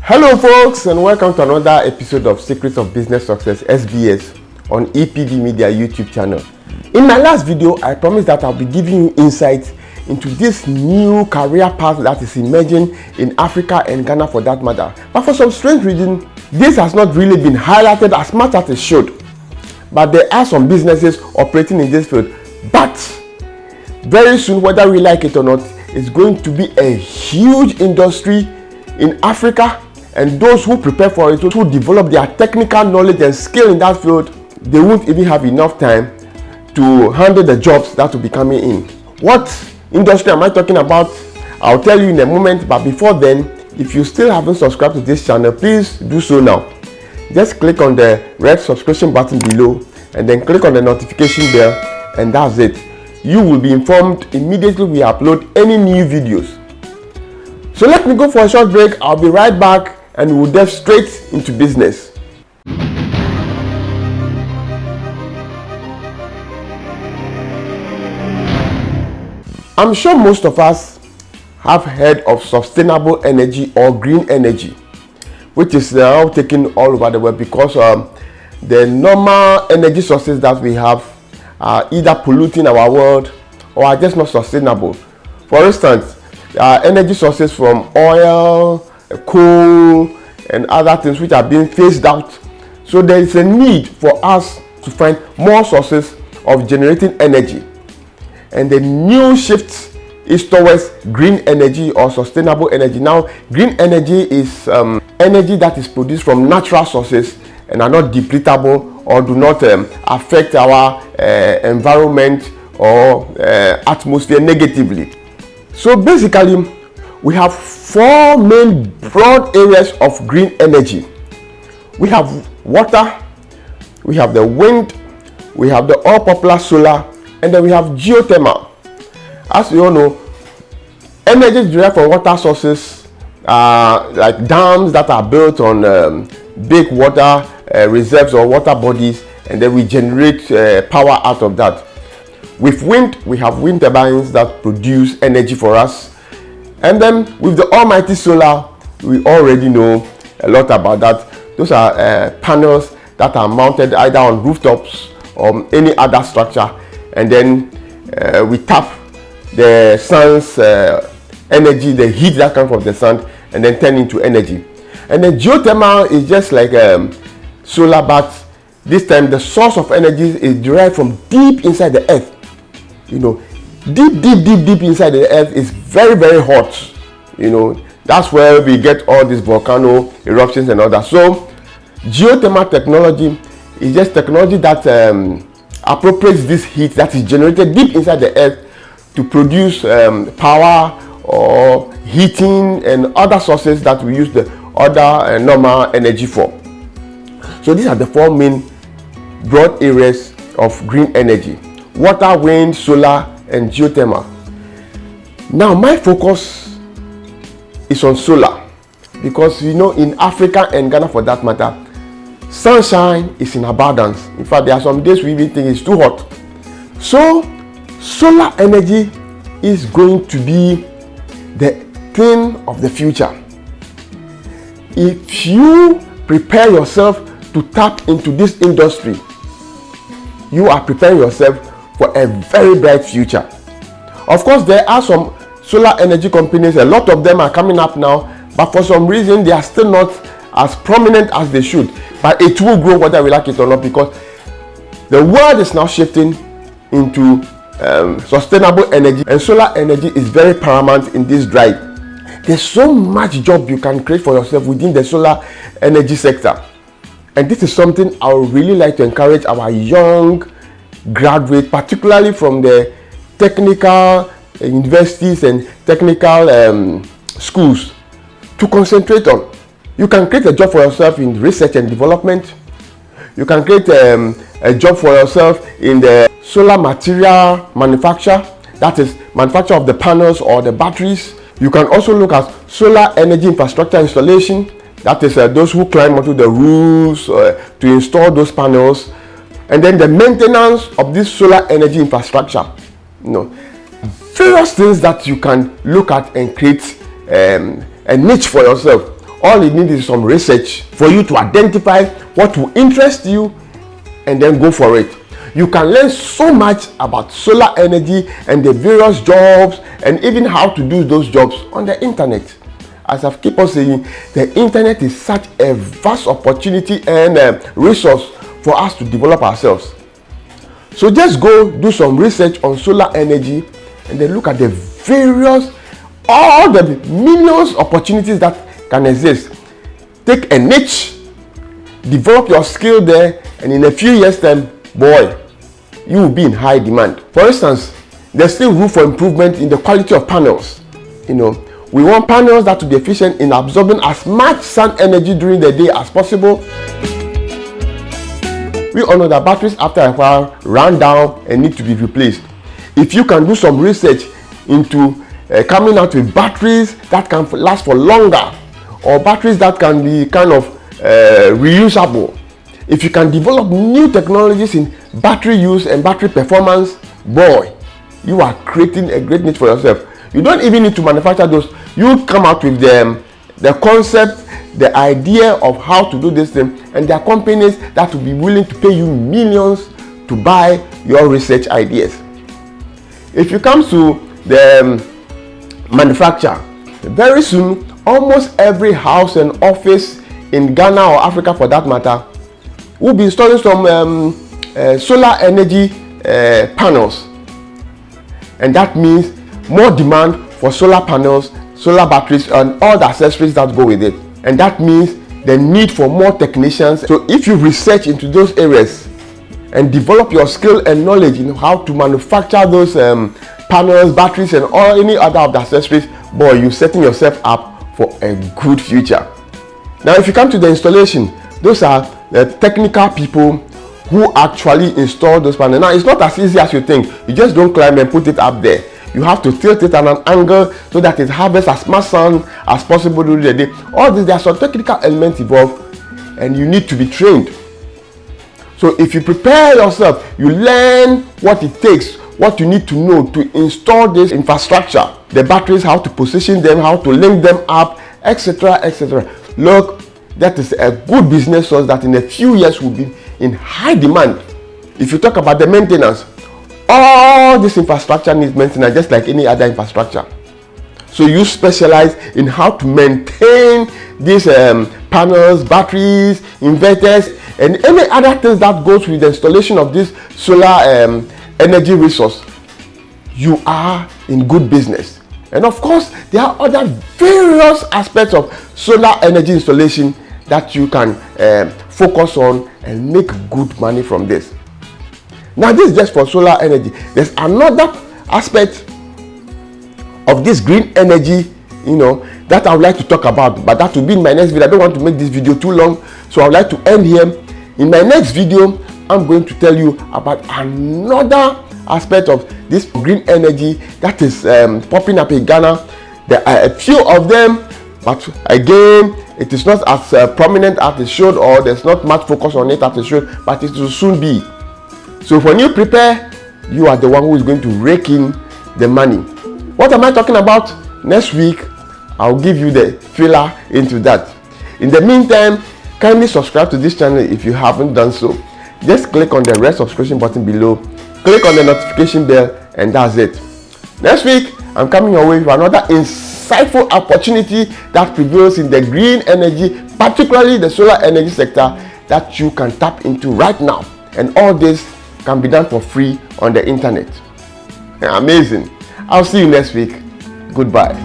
Hello folks, and welcome to another episode of Secrets of Business Success SBS on EPD Media YouTube channel. In my last video, I promised that I'll be giving you insights into this new career path that is emerging in Africa and Ghana for that matter. But for some strange reason, this has not really been highlighted as much as it should. But there are some businesses operating in this field. But very soon, whether we like it or not, it's going to be a huge industry in Africa. And those who prepare for it, who develop their technical knowledge and skill in that field, they won't even have enough time to handle the jobs that will be coming in. What industry am I talking about? I'll tell you in a moment, but before then, if you still haven't subscribed to this channel, please do so now. Just click on the red subscription button below and then click on the notification bell, and that's it. You will be informed immediately we upload any new videos. So let me go for a short break. I'll be right back and we'll dive straight into business. I'm sure most of us have heard of sustainable energy or green energy, which is now taken all over the world because the normal energy sources that we have are either polluting our world or are just not sustainable. For instance, energy sources from oil, coal, and other things which are being phased out. So there is a need for us to find more sources of generating energy. And the new shift is towards green energy or sustainable energy. Now, green energy is energy that is produced from natural sources and are not depletable or do not affect our environment or atmosphere negatively. So basically, we have four main broad areas of green energy. We have water, we have the wind, we have the all popular solar, and then we have geothermal. As you all know, energy derived from water sources like dams that are built on big water reserves or water bodies, and then we generate power out of that. With wind, we have wind turbines that produce energy for us. And then with the almighty solar, we already know a lot about that. Those are panels that are mounted either on rooftops or any other structure. And then we tap the sun's energy, the heat that comes from the sun, and then turn into energy. And then geothermal is just like solar, but this time the source of energy is derived from deep inside the earth. You know, deep inside the earth is very, very hot. You know, that's where we get all these volcano eruptions and all that. So geothermal technology is just technology that appropriates this heat that is generated deep inside the earth to produce power or heating and other sources that we use the other normal energy for. So these are the four main broad areas of green energy: water, wind, solar, and geothermal. Now my focus is on solar because you know, in Africa and Ghana for that matter, sunshine is in abundance. In fact, there are some days we even think it's too hot. So solar energy is going to be the thing of the future. If you prepare yourself to tap into this industry, you are preparing yourself for a very bright future. Of course, there are some solar energy companies, a lot of them are coming up now, but for some reason they are still not as prominent as they should. But it will grow whether we like it or not, because the world is now shifting into sustainable energy, and solar energy is very paramount in this drive. There's so much job you can create for yourself within the solar energy sector, and this is something I would really like to encourage our young graduate, particularly from the technical universities and technical schools, to concentrate on. You can create a job for yourself in research and development. You can create a job for yourself in the solar material manufacture, that is manufacture of the panels or the batteries. You can also look at solar energy infrastructure installation, that is those who climb onto the roofs to install those panels. And then the maintenance of this solar energy infrastructure. You know, various things that you can look at and create a niche for yourself. All you need is some research for you to identify what will interest you and then go for it. You can learn so much about solar energy and the various jobs and even how to do those jobs on the internet. As I keep on saying, the internet is such a vast opportunity and resource for us to develop ourselves. So just go do some research on solar energy and then look at the various, all the millions opportunities that can exist. Take a niche, develop your skill there, and in a few years time, boy, you will be in high demand. For instance, there's still room for improvement in the quality of panels. We want panels that will be efficient in absorbing as much sun energy during the day as possible. We all know that batteries after a while run down and need to be replaced. If you can do some research into coming out with batteries that can last for longer, or batteries that can be kind of reusable, if you can develop new technologies in battery use and battery performance, boy, you are creating a great niche for yourself. You don't even need to manufacture those. You come out with the concept, the idea of how to do this thing, and there are companies that will be willing to pay you millions to buy your research ideas. If you come to the manufacture, very soon almost every house and office in Ghana or Africa for that matter will be installing some solar energy panels, and that means more demand for solar panels, solar batteries, and all the accessories that go with it. And that means the need for more technicians. So if you research into those areas and develop your skill and knowledge in how to manufacture those panels, batteries, and all any other of the accessories, boy, you're setting yourself up for a good future. Now if you come to the installation, those are the technical people who actually install those panels. Now it's not as easy as you think. You just don't climb and put it up there. You have to tilt it at an angle so that it harvests as much sun as possible during the day. All this, there are some technical elements involved and you need to be trained. So if you prepare yourself, you learn what it takes, what you need to know to install this infrastructure, the batteries, how to position them, how to link them up, etc., etc. Look, that is a good business source that in a few years will be in high demand. If you talk about the maintenance, all this infrastructure needs maintenance just like any other infrastructure. So you specialize in how to maintain these panels, batteries, inverters, and any other things that goes with the installation of this solar energy resource. You are in good business. And of course, there are other various aspects of solar energy installation that you can focus on and make good money from this. Now this is just for solar energy. There's another aspect of this green energy, that I would like to talk about, but that will be in my next video. I don't want to make this video too long, so I would like to end here. In my next video, I'm going to tell you about another aspect of this green energy that is popping up in Ghana. There are a few of them, but again, it is not as prominent as it should, or there's not much focus on it as it should, but it will soon be. So when you prepare, you are the one who is going to rake in the money. What am I talking about? Next week, I'll give you the filler into that. In the meantime, kindly subscribe to this channel if you haven't done so. Just click on the red subscription button below, click on the notification bell, and that's it. Next week, I'm coming your way with another insightful opportunity that prevails in the green energy, particularly the solar energy sector, that you can tap into right now. And all this can be done for free on the internet. Amazing. I'll see you next week. Goodbye.